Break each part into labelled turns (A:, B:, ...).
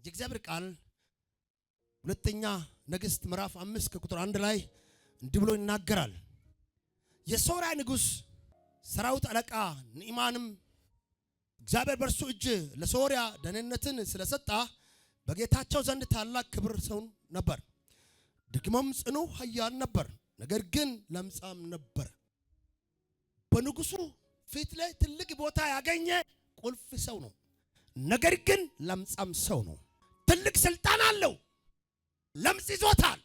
A: የእግዚአብሔር ቃል ሁለተኛ ነገሥት ምዕራፍ 5 ከቁጥር 1 ላይ እንዲህ ብሎ ይናገራል። የሶርያ ንጉሥ ሰራዊት አለቃ ንዕማንም እግዚአብሔር በእርሱ እጅ ለሶርያ ደህንነትን ስለሰጣ በጌታቸው ዘንድ ታላቅ ክብር ሰው ነበር። ደግሞም ጽኑ ኃያል ነበር፣ ነገር ግን ለምጻም ነበር። በንጉሱ ፊት ላይ ትልቅ ቦታ ያገኘ ቁልፍ ሰው ነው፣ ነገር ግን ለምጻም ሰው ነው። ትልቅ ስልጣን አለው፣ ለምጽ ይዞታል።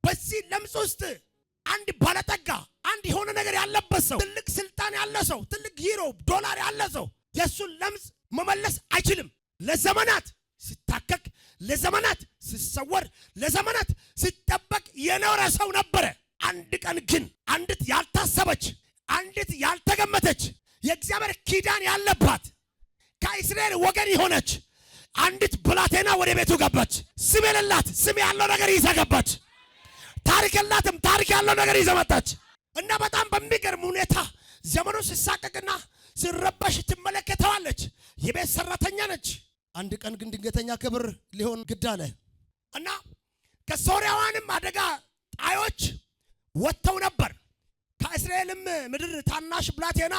A: በዚህ ለምጽ ውስጥ አንድ ባለጠጋ፣ አንድ የሆነ ነገር ያለበት ሰው፣ ትልቅ ስልጣን ያለ ሰው፣ ትልቅ ሂሮ ዶላር ያለ ሰው የሱን ለምጽ መመለስ አይችልም። ለዘመናት ሲታከክ፣ ለዘመናት ሲሰወር፣ ለዘመናት ሲጠበቅ የኖረ ሰው ነበረ። አንድ ቀን ግን አንዲት ያልታሰበች፣ አንዲት ያልተገመተች የእግዚአብሔር ኪዳን ያለባት ከእስራኤል ወገን የሆነች አንዲት ብላቴና ወደ ቤቱ ገባች። ስም የሌላት ስም ያለው ነገር ይዛ ገባች። ታሪክ የላትም፣ ታሪክ ያለው ነገር ይዛ መጣች። እና በጣም በሚገርም ሁኔታ ዘመኑ ሲሳቀቅና ሲረበሽ ትመለከተዋለች። የቤት ሰራተኛ ነች። አንድ ቀን ግን ድንገተኛ ክብር ሊሆን ግድ አለ እና ከሶርያውያንም አደጋ ጣዮች ወጥተው ነበር። ከእስራኤልም ምድር ታናሽ ብላቴና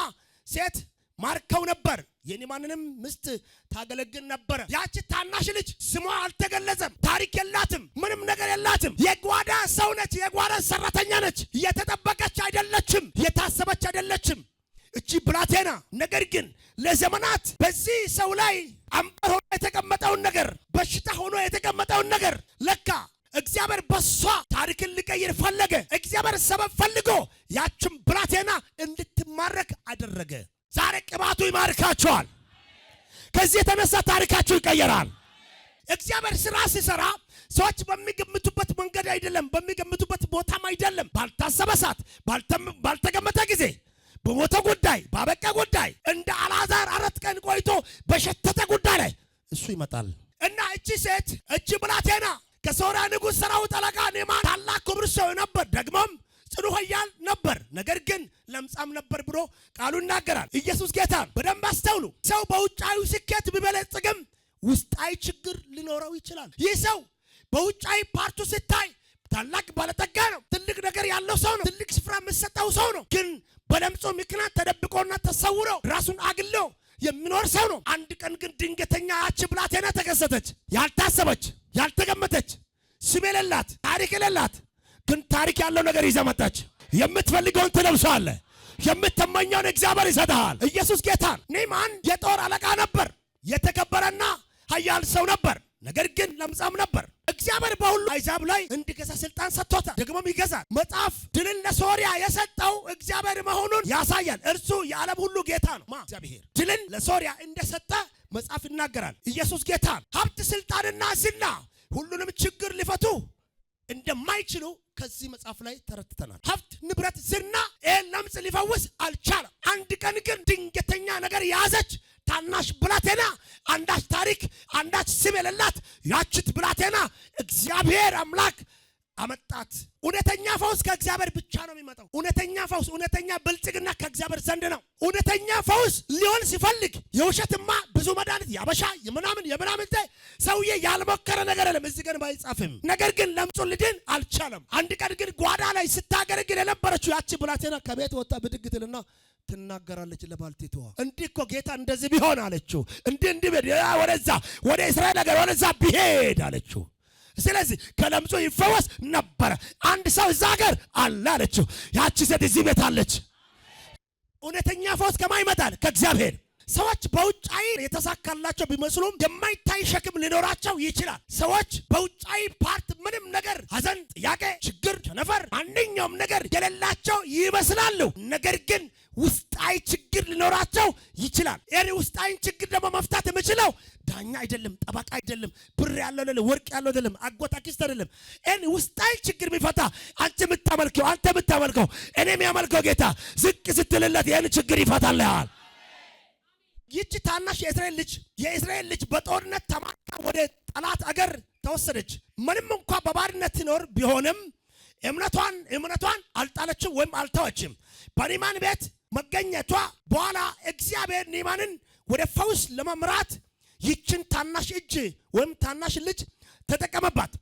A: ሴት ማርከው ነበር። የንዕማንንም ምስት ታገለግል ነበር። ያቺ ታናሽ ልጅ ስሟ አልተገለጸም፣ ታሪክ የላትም፣ ምንም ነገር የላትም። የጓዳ ሰው ነች፣ የጓዳ ሰራተኛ ነች። የተጠበቀች አይደለችም፣ የታሰበች አይደለችም እቺ ብላቴና። ነገር ግን ለዘመናት በዚህ ሰው ላይ አንበር ሆኖ የተቀመጠውን ነገር፣ በሽታ ሆኖ የተቀመጠውን ነገር ለካ እግዚአብሔር በሷ ታሪክን ሊቀይር ፈለገ። እግዚአብሔር ሰበብ ፈልጎ ያችን ብላቴና እንድትማረክ አደረገ። ዛሬ ቅባቱ ይማርካቸዋል። ከዚህ የተነሳ ታሪካቸው ይቀየራል። እግዚአብሔር ስራ ሲሰራ ሰዎች በሚገምቱበት መንገድ አይደለም፣ በሚገምቱበት ቦታም አይደለም። ባልታሰበ ሰዓት፣ ባልተገመተ ጊዜ፣ በሞተ ጉዳይ፣ ባበቃ ጉዳይ፣ እንደ አልዓዛር 4 ቀን ቆይቶ በሸተተ ጉዳይ ላይ እሱ ይመጣል። እና እቺ ሴት፣ እቺ ብላቴና ከሶርያ ንጉሥ ሰራዊት አለቃ ንዕማን ታላቅ ክብር ሰው ነበር፣ ደግሞም ጽኑ ኃያል ነበር፣ ነገር ግን ለምጻም ነበር ብሎ ቃሉ ይናገራል። ኢየሱስ ጌታ። በደንብ አስተውሉ። ሰው በውጫዊ ስኬት ቢበለጽግም ውስጣዊ ችግር ሊኖረው ይችላል። ይህ ሰው በውጫዊ ፓርቱ ሲታይ ታላቅ ባለጠጋ ነው፣ ትልቅ ነገር ያለው ሰው ነው፣ ትልቅ ስፍራ የሚሰጠው ሰው ነው። ግን በለምጹ ምክንያት ተደብቆና ተሰውሮ ራሱን አግሎ የሚኖር ሰው ነው። አንድ ቀን ግን ድንገተኛ ያቺ ብላቴና ተከሰተች። ያልታሰበች፣ ያልተገመተች፣ ስም የሌላት፣ ታሪክ የሌላት ግን ታሪክ ያለው ነገር ይዛ መጣች። የምትፈልገውን ትለብሳለህ፣ የምትመኘውን እግዚአብሔር ይሰጥሃል። ኢየሱስ ጌታ። ንዕማን የጦር አለቃ ነበር፣ የተከበረና ኃያል ሰው ነበር፣ ነገር ግን ለምጻም ነበር። እግዚአብሔር በሁሉ አሕዛብ ላይ እንዲገዛ ስልጣን ሰጥቶታል፣ ደግሞም ይገዛል። መጽሐፍ ድልን ለሶርያ የሰጠው እግዚአብሔር መሆኑን ያሳያል። እርሱ የዓለም ሁሉ ጌታ ነው። እግዚአብሔር ድልን ለሶርያ እንደሰጠ መጽሐፍ ይናገራል። ኢየሱስ ጌታ። ሀብት፣ ስልጣንና ዝና ሁሉንም ችግር ሊፈቱ እንደማይችሉ ከዚህ መጽሐፍ ላይ ተረድተናል። ሀብት፣ ንብረት፣ ዝና ለምጽ ሊፈውስ አልቻለም። አንድ ቀን ግን ድንገተኛ ነገር ያዘች ታናሽ ብላቴና፣ አንዳች ታሪክ፣ አንዳች ስም የሌላት ያችት ብላቴና እግዚአብሔር አምላክ አመጣት። እውነተኛ ፈውስ ከእግዚአብሔር ብቻ ነው የሚመጣው። እውነተኛ ፈውስ፣ እውነተኛ ብልጽግና ከእግዚአብሔር ዘንድ ነው። እውነተኛ ፈውስ ሊሆን ሲፈልግ የውሸትማ ብዙ መድኃኒት ያበሻ የምናምን ሰውዬ ያልሞከረ ነገር የለም። እዚህ ግን ባይጻፍም ነገር ግን ለምጹ ሊድን አልቻለም። አንድ ቀን ግን ጓዳ ላይ ስታገለግል የነበረችው ያቺ ብላቴና ከቤት ወጣ ብድግ ትልና ትናገራለች ለባልቴቷ። እንዲህ እኮ ጌታ እንደዚህ ቢሆን አለችው። እንዲህ ወደዛ ወደ እስራኤል ሀገር ወደዛ ቢሄድ አለችው። ስለዚህ ከለምጹ ይፈወስ ነበረ። አንድ ሰው እዛ ሀገር አለ አለችው። ያቺ ሴት እዚህ ቤት አለች። እውነተኛ ፈውስ ከማን ይመጣል? ከእግዚአብሔር። ሰዎች በውጫዊ የተሳካላቸው ቢመስሉም የማይታይ ሸክም ሊኖራቸው ይችላል። ሰዎች በውጫዊ ፓርት ምንም ነገር ሐዘን፣ ጥያቄ፣ ችግር፣ ቸነፈር፣ ማንኛውም ነገር የሌላቸው ይመስላሉ። ነገር ግን ውስጣዊ ችግር ሊኖራቸው ይችላል። ይሄ ውስጣዊ ችግር ደግሞ መፍታት የምችለው ዳኛ አይደለም፣ ጠበቃ አይደለም፣ ብር ያለው አይደለም፣ ወርቅ ያለው አይደለም፣ አጎት አክስት አይደለም። ይሄ ውስጣዊ ችግር የሚፈታ አንተ የምታመልከው እኔ የሚያመልከው ጌታ ዝቅ ስትልለት ይሄን ችግር ይፈታልሃል። ይቺ ታናሽ የእስራኤል ልጅ በጦርነት ተማርካ ወደ ጠላት አገር ተወሰደች። ምንም እንኳን በባርነት ትኖር ቢሆንም እምነቷን አልጣለችም ወይም አልተወችም። በንዕማን ቤት መገኘቷ በኋላ እግዚአብሔር ንዕማንን ወደ ፈውስ ለመምራት ይችን ታናሽ እጅ ወይም ታናሽ ልጅ ተጠቀመባት።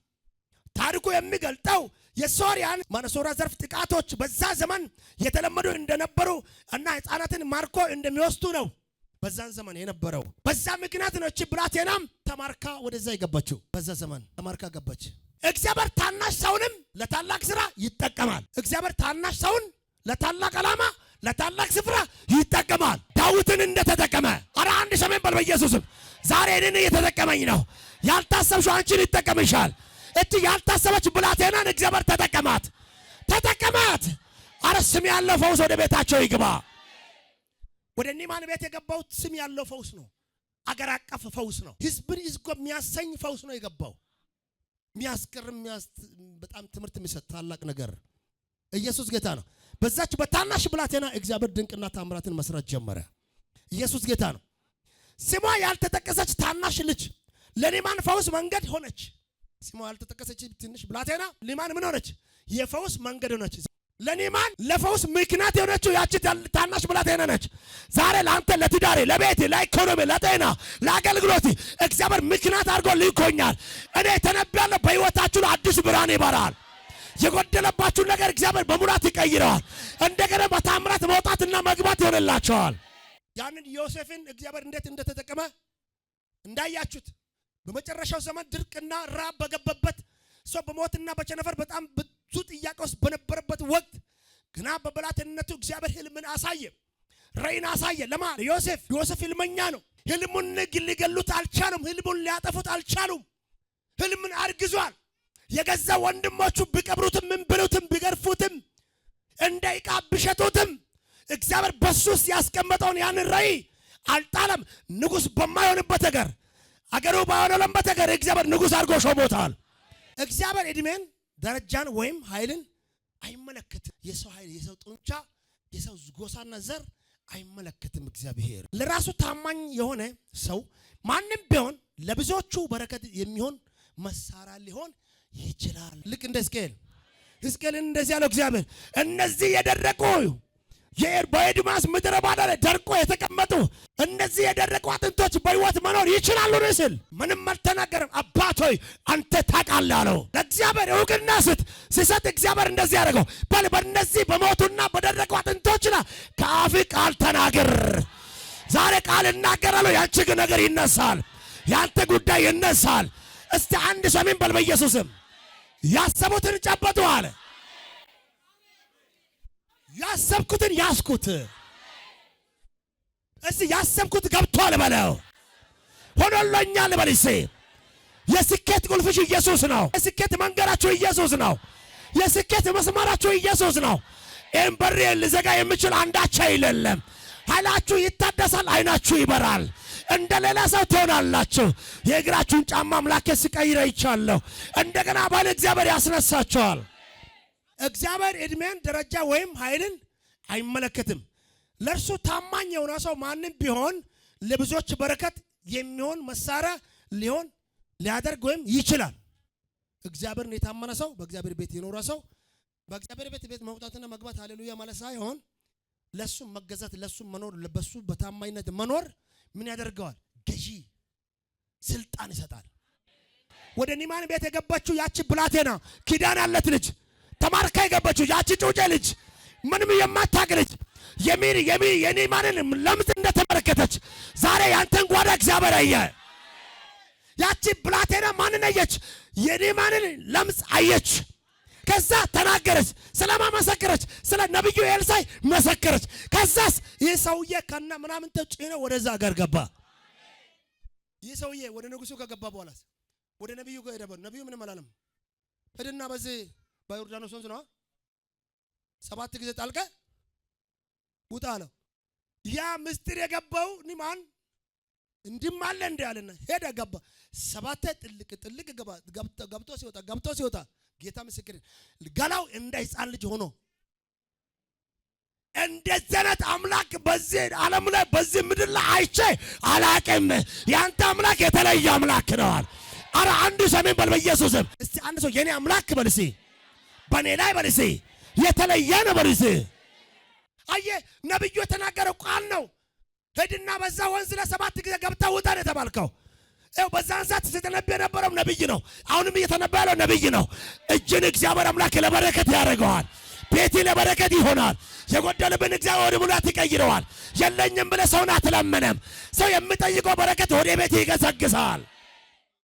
A: ታሪኩ የሚገልጠው የሶርያን ማነሶራ ዘርፍ ጥቃቶች በዛ ዘመን የተለመዱ እንደነበሩ እና ሕፃናትን ማርኮ እንደሚወስዱ ነው በዛን ዘመን የነበረው። በዛ ምክንያት ነው እቺ ብላቴናም ተማርካ ወደዛ ይገባችው። በዛ ዘመን ተማርካ ገባች። እግዚአብሔር ታናሽ ሰውንም ለታላቅ ስራ ይጠቀማል። እግዚአብሔር ታናሽ ሰውን ለታላቅ ዓላማ ለታላቅ ስፍራ ይጠቀማል። ዳዊትን እንደተጠቀመ አረ አንድ ሰሜን በል በኢየሱስም ዛሬ እኔን እየተጠቀመኝ ነው። ያልታሰብሽው አንቺን ይጠቀምሻል። እቺ ያልታሰበች ብላቴናን እግዚአብሔር ተጠቀማት። አረ ስም ያለው ፈውስ ወደ ቤታቸው ይግባ። ወደ ኒማን ቤት የገባው ስም ያለው ፈውስ ነው። አገር አቀፍ ፈውስ ነው። ህዝብን ይዝጎ የሚያሰኝ ፈውስ ነው የገባው። የሚያስገርም በጣም ትምህርት የሚሰጥ ታላቅ ነገር። ኢየሱስ ጌታ ነው። በዛች በታናሽ ብላቴና እግዚአብሔር ድንቅና ታምራትን መስራት ጀመረ። ኢየሱስ ጌታ ነው። ስሟ ያልተጠቀሰች ታናሽ ልጅ ለኒማን ፈውስ መንገድ ሆነች። ስሟ ያልተጠቀሰች ትንሽ ብላቴና ኒማን ምን ሆነች? የፈውስ መንገድ ሆነች። ለኒማን ለፈውስ ምክንያት የሆነችው ያቺ ታናሽ ብላቴና ነች። ዛሬ ለአንተ ለትዳሬ፣ ለቤቴ፣ ለኢኮኖሚ፣ ለጤና፣ ለአገልግሎት እግዚአብሔር ምክንያት አድርጎ ልኮኛል። እኔ ተነብያለሁ። በህይወታችሁ አዲስ ብርሃን ይበራል። የጎደለባችሁን ነገር እግዚአብሔር በሙላት ይቀይረዋል። እንደገና በታምራት መውጣትና መግባት ይሆንላቸዋል። ያንን ዮሴፍን እግዚአብሔር እንዴት እንደተጠቀመ እንዳያችሁት በመጨረሻው ዘመን ድርቅና ራብ በገባበት ሰው በሞትና በቸነፈር በጣም ብዙ ጥያቄ ውስጥ በነበረበት ወቅት ግና በብላቴንነቱ እግዚአብሔር ህልምን አሳየ፣ ራእይን አሳየ። ለማን? ዮሴፍ ህልመኛ ነው። ህልሙን ሊገሉት አልቻሉም። ህልሙን ሊያጠፉት አልቻሉም። ህልምን አርግዟል። የገዛ ወንድሞቹ ቢቀብሩትም ምን ብሉትም ቢገርፉትም እንደ ዕቃ ቢሸጡትም እግዚአብሔር በሱ ውስጥ ያስቀመጠውን ያንን ራእይ አልጣለም። ንጉሥ በማይሆንበት ነገር አገሩ ባይሆንበት ነገር እግዚአብሔር ንጉሥ አድርጎ ሾሞታል። እግዚአብሔር እድሜን ደረጃን ወይም ኃይልን አይመለከትም። የሰው ኃይል፣ የሰው ጡንቻ፣ የሰው ጎሳና ዘር አይመለከትም። እግዚአብሔር ለራሱ ታማኝ የሆነ ሰው ማንም ቢሆን ለብዙዎቹ በረከት የሚሆን መሳሪያ ሊሆን ይችላል። ልክ እንደ ሕዝቅኤልን እንደዚህ ያለው እግዚአብሔር እነዚህ የደረቁ በኤዶምያስ ምድረ በዳ ላይ ደርቆ የተቀመጡ እነዚህ የደረቁ አጥንቶች በሕይወት መኖር ይችላሉ ስል ምንም አልተናገረም። አባት ሆይ አንተ ታውቃለህ አለው። ለእግዚአብሔር እውቅና ሲሰጥ እግዚአብሔር እንደዚህ ያደረገው በእነዚህ በሞቱና በደረቁ አጥንቶች ላይ ከአፍ ቃል ተናገር። ዛሬ ቃል እናገራለሁ። ያንቺ ነገር ይነሳል። ያንተ ጉዳይ ይነሳል። እስቲ አንድ ሰሜን በል በኢየሱስም። ያሰቡትን ጨበጡ አለ። ያሰብኩትን ያስኩት። እስቲ ያሰብኩት ገብቷል በለው። ሆኖልኛል በልሴ። የስኬት ቁልፍሽ ኢየሱስ ነው። የስኬት መንገዳችሁ ኢየሱስ ነው። የስኬት መስመራችሁ ኢየሱስ ነው። ይህን በር ልዘጋ የሚችል አንዳች አይደለም። ኃይላችሁ ይታደሳል። አይናችሁ ይበራል። እንደ ሌላ ሰው ትሆናላችሁ። የእግራችሁን ጫማ አምላኬ ሲቀይር አይቻለሁ። እንደገና ባለ እግዚአብሔር ያስነሳቸዋል። እግዚአብሔር እድሜን ደረጃ ወይም ኃይልን አይመለከትም። ለእርሱ ታማኝ የሆነ ሰው ማንም ቢሆን ለብዙዎች በረከት የሚሆን መሳሪያ ሊያደርግ ወይም ይችላል። እግዚአብሔርን የታመነ ሰው፣ በእግዚአብሔር ቤት የኖረ ሰው በእግዚአብሔር ቤት መውጣትና መግባት ሃሌሉያ ማለት ሳይሆን ለሱ መገዛት፣ ለሱ መኖር፣ በሱ በታማኝነት መኖር ምን ያደርገዋል? ገዢ ስልጣን ይሰጣል። ወደ ኒማን ቤት የገባችው ያቺ ብላቴና ኪዳን ያለት ልጅ ተማርካ የገባችው ያቺ ጩጬ ልጅ ምንም የማታውቅ ልጅ የኒማንን ለምጽ እንደተመለከተች ዛሬ ያንተን ጓዳ እግዚአብሔር አየ። ያቺ ብላቴና ማንን አየች? የኒማንን ለምጽ አየች። ከዛ ተናገረች። ስለማ መሰከረች? ስለ ነብዩ ኤልሳዕ መሰከረች። ከዛስ ይህ ሰውዬ ከና ምናምን ተጭኖ ወደዛ አገር ገባ። ይህ ሰውዬ ወደ ንጉሱ ከገባ በኋላ ወደ ነብዩ ጋር ሄደ። ነብዩ ምንም አላለም። ሄድና በዚህ በዮርዳኖስ ወንዝ ነው 7 ጊዜ ጣልቀ ውጣ አለው። ያ ምስጢር የገባው ኒማን እንዲማለ እንዳለና ሄደ ገባ። 7 ጥልቅ ገብቶ ሲወጣ ጌታ ምስክር ገላው እንደ ሕፃን ልጅ ሆኖ እንደዚህ አይነት አምላክ በዚህ ዓለም ላይ በዚህ ምድር ላይ አይቼ አላቅም። ያንተ አምላክ የተለየ አምላክ ነው። አረ አንዱ ሰሜን በል በኢየሱስም። እስቲ አንድ ሰው የኔ አምላክ በልሲ በኔ ላይ በልሲ የተለየ ነው በልሲ። አየ ነብዩ የተናገረው ቃል ነው። ሄድና በዛ ወንዝ ለ7 ጊዜ ገብተህ ውጣ ነው የተባልከው። በዛን ሰዓት ሲተነበይ የነበረው ነብይ ነው። አሁንም እየተነበየ ያለው ነብይ ነው። እጅን እግዚአብሔር አምላክ ለበረከት ያደርገዋል። ቤቴ ለበረከት ይሆናል። የጎደለብን እግዚአብሔር ወደ ሙላት ይቀይረዋል። የለኝም ብለህ ሰውን አትለምንም። ሰው የሚጠይቀው በረከት ወደ ቤት ይገሰግሳል።